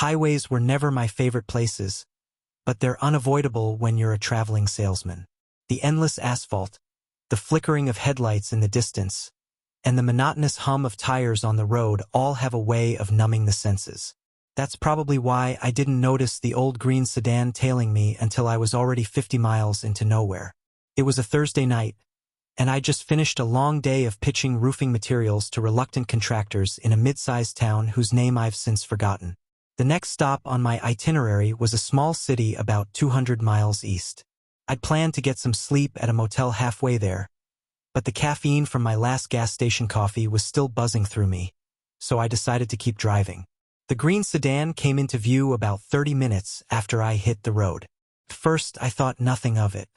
Highways were never my favorite places, but they're unavoidable when you're a traveling salesman. The endless asphalt, the flickering of headlights in the distance, and the monotonous hum of tires on the road all have a way of numbing the senses. That's probably why I didn't notice the old green sedan tailing me until I was already 50 miles into nowhere. It was a Thursday night, and I just finished a long day of pitching roofing materials to reluctant contractors in a mid-sized town whose name I've since forgotten. The next stop on my itinerary was a small city about 200 miles east. I'd planned to get some sleep at a motel halfway there, but the caffeine from my last gas station coffee was still buzzing through me, so I decided to keep driving. The green sedan came into view about 30 minutes after I hit the road. At first, I thought nothing of it.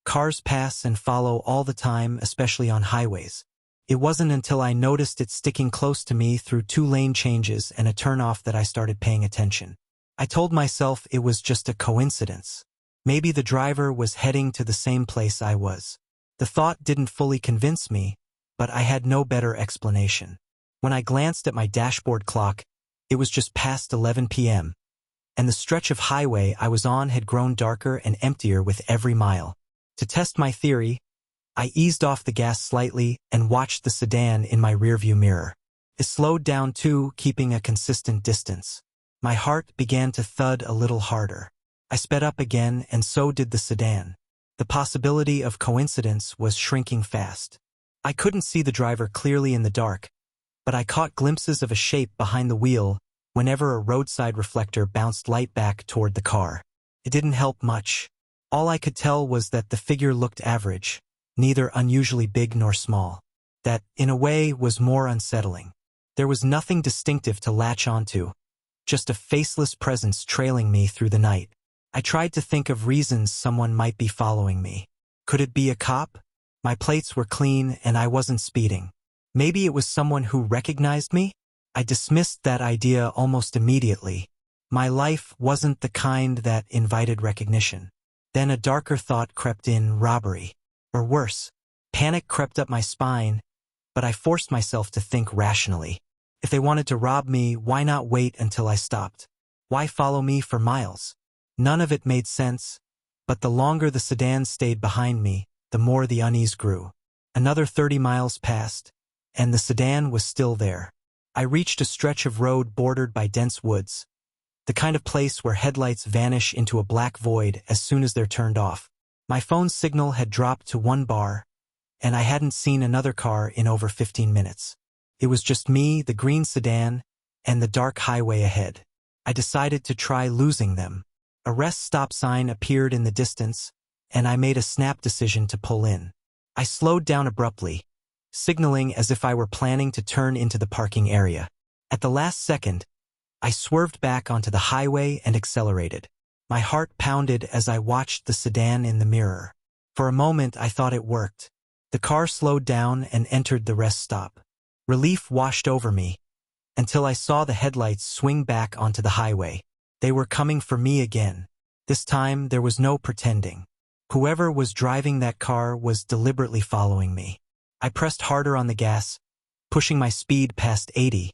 Cars pass and follow all the time, especially on highways. It wasn't until I noticed it sticking close to me through 2 lane changes and a turnoff that I started paying attention. I told myself it was just a coincidence. Maybe the driver was heading to the same place I was. The thought didn't fully convince me, but I had no better explanation. When I glanced at my dashboard clock, it was just past 11 p.m., and the stretch of highway I was on had grown darker and emptier with every mile. To test my theory, I eased off the gas slightly and watched the sedan in my rearview mirror. It slowed down too, keeping a consistent distance. My heart began to thud a little harder. I sped up again, and so did the sedan. The possibility of coincidence was shrinking fast. I couldn't see the driver clearly in the dark, but I caught glimpses of a shape behind the wheel whenever a roadside reflector bounced light back toward the car. It didn't help much. All I could tell was that the figure looked average, neither unusually big nor small. That, in a way, was more unsettling. There was nothing distinctive to latch onto, just a faceless presence trailing me through the night. I tried to think of reasons someone might be following me. Could it be a cop? My plates were clean and I wasn't speeding. Maybe it was someone who recognized me? I dismissed that idea almost immediately. My life wasn't the kind that invited recognition. Then a darker thought crept in: robbery. Or worse, panic crept up my spine, but I forced myself to think rationally. If they wanted to rob me, why not wait until I stopped? Why follow me for miles? None of it made sense, but the longer the sedan stayed behind me, the more the unease grew. Another 30 miles passed, and the sedan was still there. I reached a stretch of road bordered by dense woods, the kind of place where headlights vanish into a black void as soon as they're turned off. My phone's signal had dropped to 1 bar, and I hadn't seen another car in over 15 minutes. It was just me, the green sedan, and the dark highway ahead. I decided to try losing them. A rest stop sign appeared in the distance, and I made a snap decision to pull in. I slowed down abruptly, signaling as if I were planning to turn into the parking area. At the last second, I swerved back onto the highway and accelerated. My heart pounded as I watched the sedan in the mirror. For a moment, I thought it worked. The car slowed down and entered the rest stop. Relief washed over me, until I saw the headlights swing back onto the highway. They were coming for me again. This time, there was no pretending. Whoever was driving that car was deliberately following me. I pressed harder on the gas, pushing my speed past 80,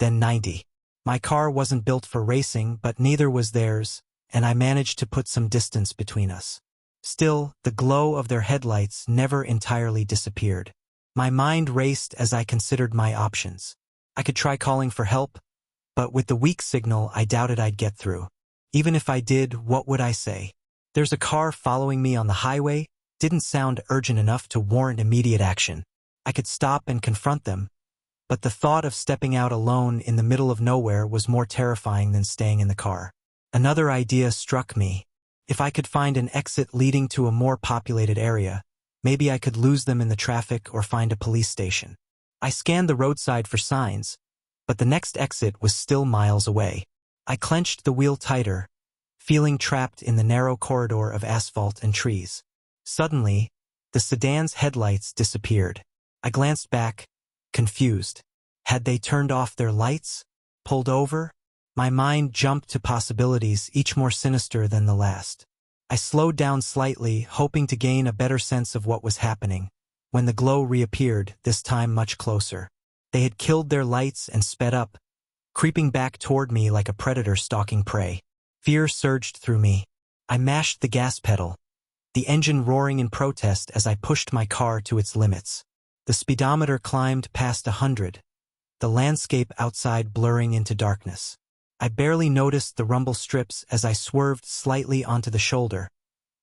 then 90. My car wasn't built for racing, but neither was theirs, and I managed to put some distance between us. Still, the glow of their headlights never entirely disappeared. My mind raced as I considered my options. I could try calling for help, but with the weak signal, I doubted I'd get through. Even if I did, what would I say? "There's a car following me on the highway," didn't sound urgent enough to warrant immediate action. I could stop and confront them, but the thought of stepping out alone in the middle of nowhere was more terrifying than staying in the car. Another idea struck me. If I could find an exit leading to a more populated area, maybe I could lose them in the traffic or find a police station. I scanned the roadside for signs, but the next exit was still miles away. I clenched the wheel tighter, feeling trapped in the narrow corridor of asphalt and trees. Suddenly, the sedan's headlights disappeared. I glanced back, confused. Had they turned off their lights? Pulled over? My mind jumped to possibilities, each more sinister than the last. I slowed down slightly, hoping to gain a better sense of what was happening, when the glow reappeared, this time much closer. They had killed their lights and sped up, creeping back toward me like a predator stalking prey. Fear surged through me. I mashed the gas pedal, the engine roaring in protest as I pushed my car to its limits. The speedometer climbed past 100, the landscape outside blurring into darkness. I barely noticed the rumble strips as I swerved slightly onto the shoulder,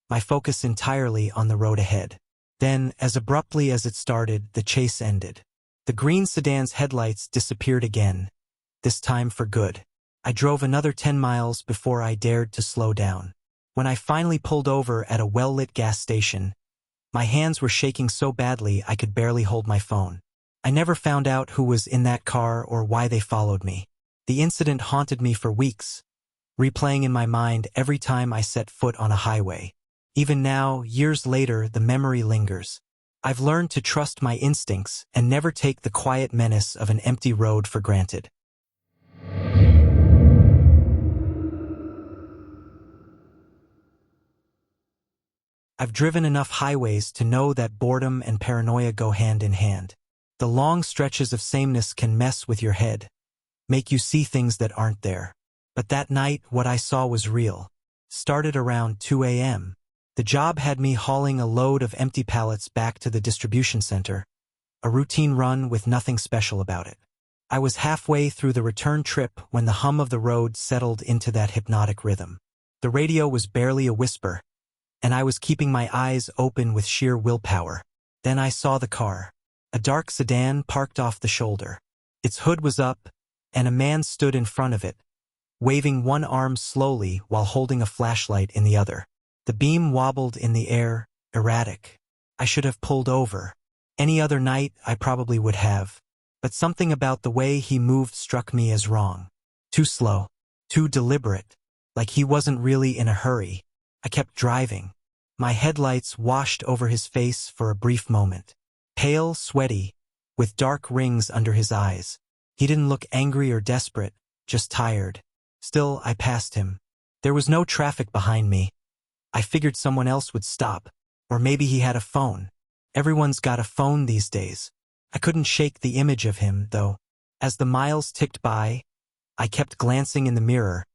my focus entirely on the road ahead. Then, as abruptly as it started, the chase ended. The green sedan's headlights disappeared again, this time for good. I drove another 10 miles before I dared to slow down. When I finally pulled over at a well-lit gas station, my hands were shaking so badly I could barely hold my phone. I never found out who was in that car or why they followed me. The incident haunted me for weeks, replaying in my mind every time I set foot on a highway. Even now, years later, the memory lingers. I've learned to trust my instincts and never take the quiet menace of an empty road for granted. I've driven enough highways to know that boredom and paranoia go hand in hand. The long stretches of sameness can mess with your head, make you see things that aren't there. But that night, what I saw was real. Started around 2 a.m. The job had me hauling a load of empty pallets back to the distribution center, a routine run with nothing special about it. I was halfway through the return trip when the hum of the road settled into that hypnotic rhythm. The radio was barely a whisper, and I was keeping my eyes open with sheer willpower. Then I saw the car, a dark sedan parked off the shoulder. Its hood was up, and a man stood in front of it, waving one arm slowly while holding a flashlight in the other. The beam wobbled in the air, erratic. I should have pulled over. Any other night, I probably would have. But something about the way he moved struck me as wrong. Too slow. Too deliberate. Like he wasn't really in a hurry. I kept driving. My headlights washed over his face for a brief moment. Pale, sweaty, with dark rings under his eyes. He didn't look angry or desperate, just tired. Still, I passed him. There was no traffic behind me. I figured someone else would stop, or maybe he had a phone. Everyone's got a phone these days. I couldn't shake the image of him, though. As the miles ticked by, I kept glancing in the mirror,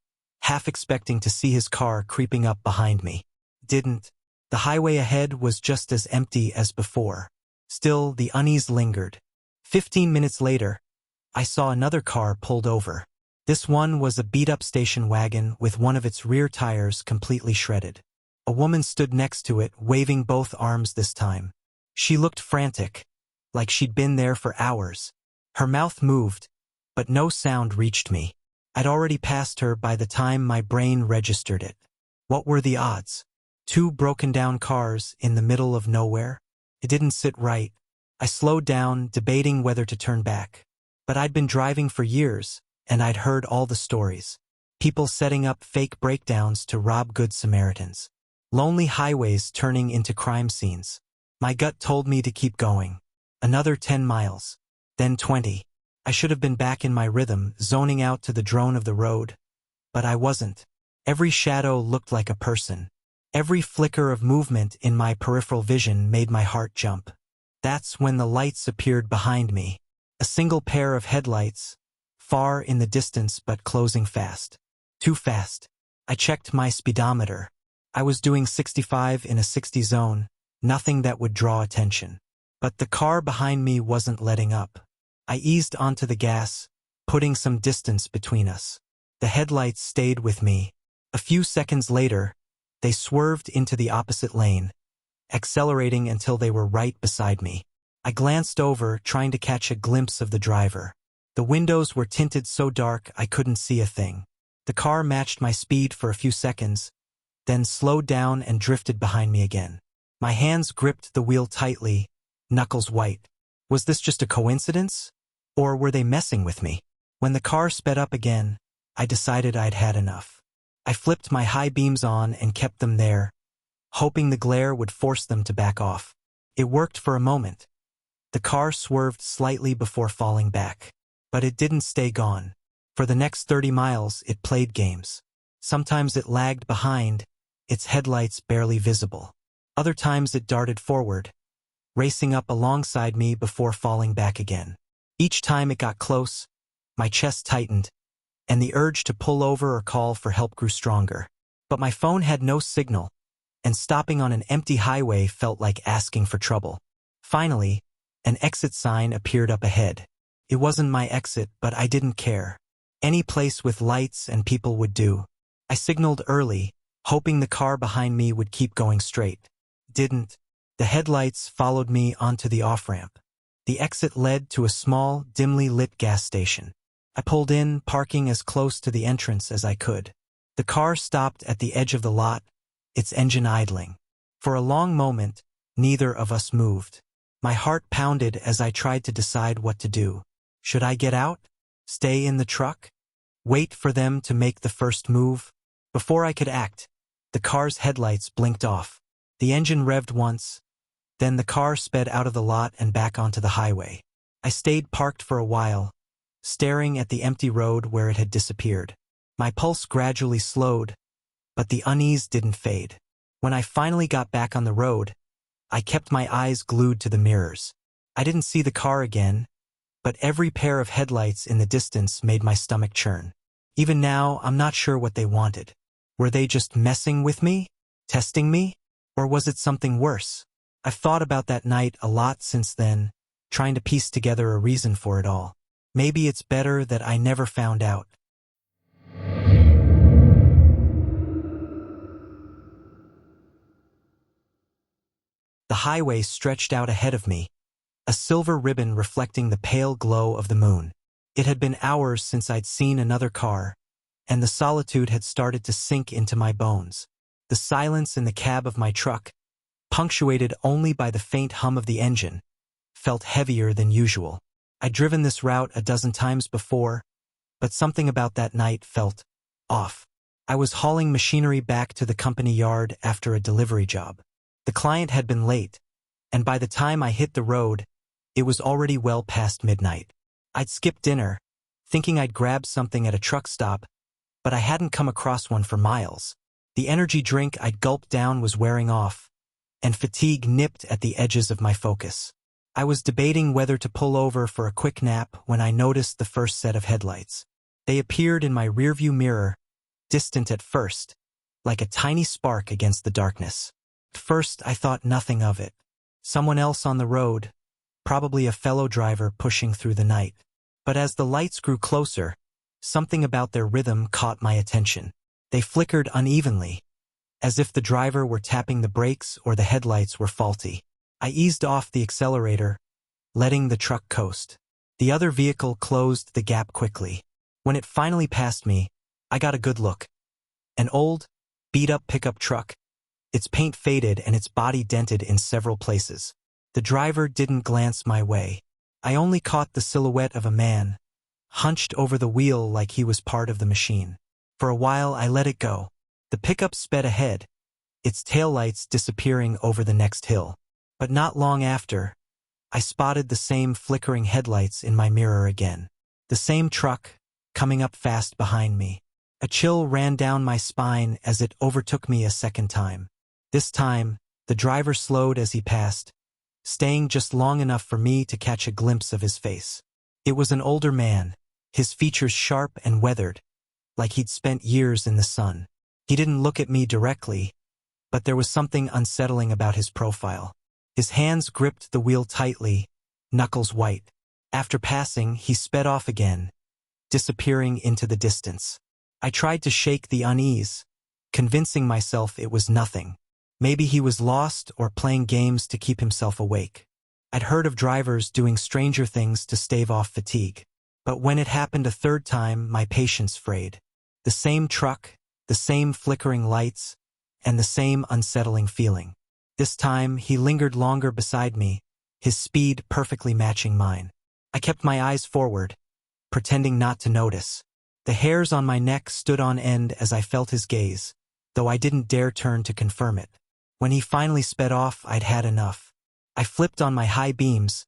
half expecting to see his car creeping up behind me. Didn't. The highway ahead was just as empty as before. Still, the unease lingered. 15 minutes later, I saw another car pulled over. This one was a beat-up station wagon with one of its rear tires completely shredded. A woman stood next to it, waving both arms this time. She looked frantic, like she'd been there for hours. Her mouth moved, but no sound reached me. I'd already passed her by the time my brain registered it. What were the odds? 2 broken-down cars in the middle of nowhere? It didn't sit right. I slowed down, debating whether to turn back. But I'd been driving for years, and I'd heard all the stories. People setting up fake breakdowns to rob Good Samaritans. Lonely highways turning into crime scenes. My gut told me to keep going. Another 10 miles. Then 20. I should have been back in my rhythm, zoning out to the drone of the road. But I wasn't. Every shadow looked like a person. Every flicker of movement in my peripheral vision made my heart jump. That's when the lights appeared behind me. A single pair of headlights, far in the distance but closing fast. Too fast. I checked my speedometer. I was doing 65 in a 60 zone, nothing that would draw attention. But the car behind me wasn't letting up. I eased onto the gas, putting some distance between us. The headlights stayed with me. A few seconds later, they swerved into the opposite lane, accelerating until they were right beside me. I glanced over, trying to catch a glimpse of the driver. The windows were tinted so dark I couldn't see a thing. The car matched my speed for a few seconds, then slowed down and drifted behind me again. My hands gripped the wheel tightly, knuckles white. Was this just a coincidence? Or were they messing with me? When the car sped up again, I decided I'd had enough. I flipped my high beams on and kept them there, hoping the glare would force them to back off. It worked for a moment. The car swerved slightly before falling back. But it didn't stay gone. For the next 30 miles, it played games. Sometimes it lagged behind, its headlights barely visible. Other times it darted forward, racing up alongside me before falling back again. Each time it got close, my chest tightened, and the urge to pull over or call for help grew stronger. But my phone had no signal, and stopping on an empty highway felt like asking for trouble. Finally, an exit sign appeared up ahead. It wasn't my exit, but I didn't care. Any place with lights and people would do. I signaled early, hoping the car behind me would keep going straight. Didn't. The headlights followed me onto the off-ramp. The exit led to a small, dimly lit gas station. I pulled in, parking as close to the entrance as I could. The car stopped at the edge of the lot, its engine idling. For a long moment, neither of us moved. My heart pounded as I tried to decide what to do. Should I get out? Stay in the truck? Wait for them to make the first move? Before I could act, the car's headlights blinked off. The engine revved once, then the car sped out of the lot and back onto the highway. I stayed parked for a while, staring at the empty road where it had disappeared. My pulse gradually slowed, but the unease didn't fade. When I finally got back on the road, I kept my eyes glued to the mirrors. I didn't see the car again, but every pair of headlights in the distance made my stomach churn. Even now, I'm not sure what they wanted. Were they just messing with me? Testing me? Or was it something worse? I've thought about that night a lot since then, trying to piece together a reason for it all. Maybe it's better that I never found out. The highway stretched out ahead of me, a silver ribbon reflecting the pale glow of the moon. It had been hours since I'd seen another car, and the solitude had started to sink into my bones. The silence in the cab of my truck, punctuated only by the faint hum of the engine, felt heavier than usual. I'd driven this route a dozen times before, but something about that night felt off. I was hauling machinery back to the company yard after a delivery job. The client had been late, and by the time I hit the road, it was already well past midnight. I'd skipped dinner, thinking I'd grab something at a truck stop, but I hadn't come across one for miles. The energy drink I'd gulped down was wearing off, and fatigue nipped at the edges of my focus. I was debating whether to pull over for a quick nap when I noticed the first set of headlights. They appeared in my rearview mirror, distant at first, like a tiny spark against the darkness. At first, I thought nothing of it. Someone else on the road, probably a fellow driver pushing through the night. But as the lights grew closer, something about their rhythm caught my attention. They flickered unevenly, as if the driver were tapping the brakes or the headlights were faulty. I eased off the accelerator, letting the truck coast. The other vehicle closed the gap quickly. When it finally passed me, I got a good look. An old, beat-up pickup truck, its paint faded and its body dented in several places. The driver didn't glance my way. I only caught the silhouette of a man, hunched over the wheel like he was part of the machine. For a while, I let it go. The pickup sped ahead, its taillights disappearing over the next hill. But not long after, I spotted the same flickering headlights in my mirror again. The same truck, coming up fast behind me. A chill ran down my spine as it overtook me a second time. This time, the driver slowed as he passed, staying just long enough for me to catch a glimpse of his face. It was an older man, his features sharp and weathered, like he'd spent years in the sun. He didn't look at me directly, but there was something unsettling about his profile. His hands gripped the wheel tightly, knuckles white. After passing, he sped off again, disappearing into the distance. I tried to shake the unease, convincing myself it was nothing. Maybe he was lost or playing games to keep himself awake. I'd heard of drivers doing stranger things to stave off fatigue. But when it happened a third time, my patience frayed. The same truck, the same flickering lights, and the same unsettling feeling. This time, he lingered longer beside me, his speed perfectly matching mine. I kept my eyes forward, pretending not to notice. The hairs on my neck stood on end as I felt his gaze, though I didn't dare turn to confirm it. When he finally sped off, I'd had enough. I flipped on my high beams,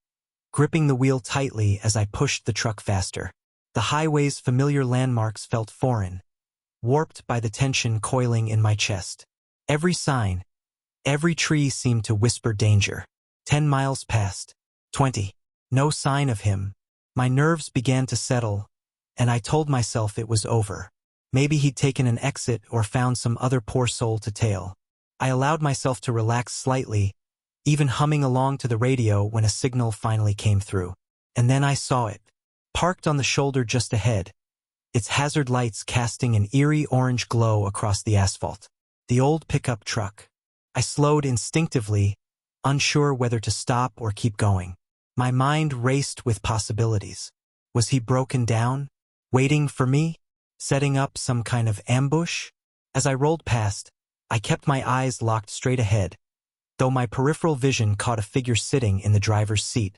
gripping the wheel tightly as I pushed the truck faster. The highway's familiar landmarks felt foreign, warped by the tension coiling in my chest. Every sign, every tree seemed to whisper danger. 10 miles passed. 20. No sign of him. My nerves began to settle, and I told myself it was over. Maybe he'd taken an exit or found some other poor soul to tail. I allowed myself to relax slightly, even humming along to the radio when a signal finally came through. And then I saw it, parked on the shoulder just ahead, its hazard lights casting an eerie orange glow across the asphalt. The old pickup truck. I slowed instinctively, unsure whether to stop or keep going. My mind raced with possibilities. Was he broken down, waiting for me, setting up some kind of ambush? As I rolled past, I kept my eyes locked straight ahead, though my peripheral vision caught a figure sitting in the driver's seat,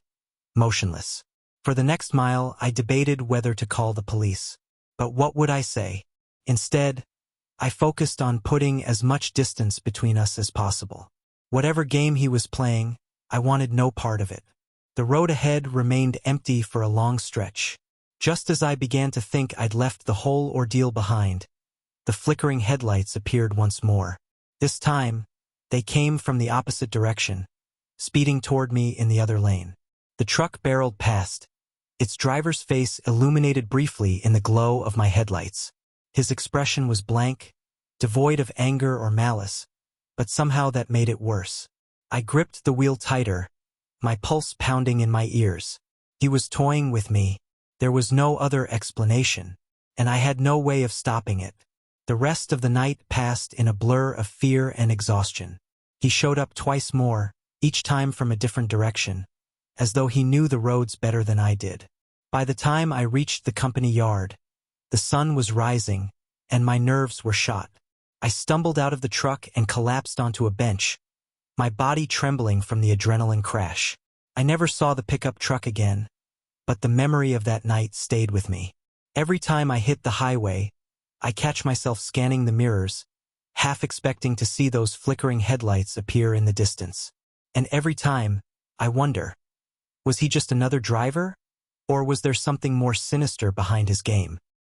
motionless. For the next mile, I debated whether to call the police. But what would I say? Instead, I focused on putting as much distance between us as possible. Whatever game he was playing, I wanted no part of it. The road ahead remained empty for a long stretch. Just as I began to think I'd left the whole ordeal behind, the flickering headlights appeared once more. This time, they came from the opposite direction, speeding toward me in the other lane. The truck barreled past, its driver's face illuminated briefly in the glow of my headlights. His expression was blank, devoid of anger or malice, but somehow that made it worse. I gripped the wheel tighter, my pulse pounding in my ears. He was toying with me. There was no other explanation, and I had no way of stopping it. The rest of the night passed in a blur of fear and exhaustion. He showed up twice more, each time from a different direction, as though he knew the roads better than I did. By the time I reached the company yard, the sun was rising, and my nerves were shot. I stumbled out of the truck and collapsed onto a bench, my body trembling from the adrenaline crash. I never saw the pickup truck again, but the memory of that night stayed with me. Every time I hit the highway, I catch myself scanning the mirrors, half expecting to see those flickering headlights appear in the distance. And every time, I wonder, was he just another driver? Or was there something more sinister behind his game?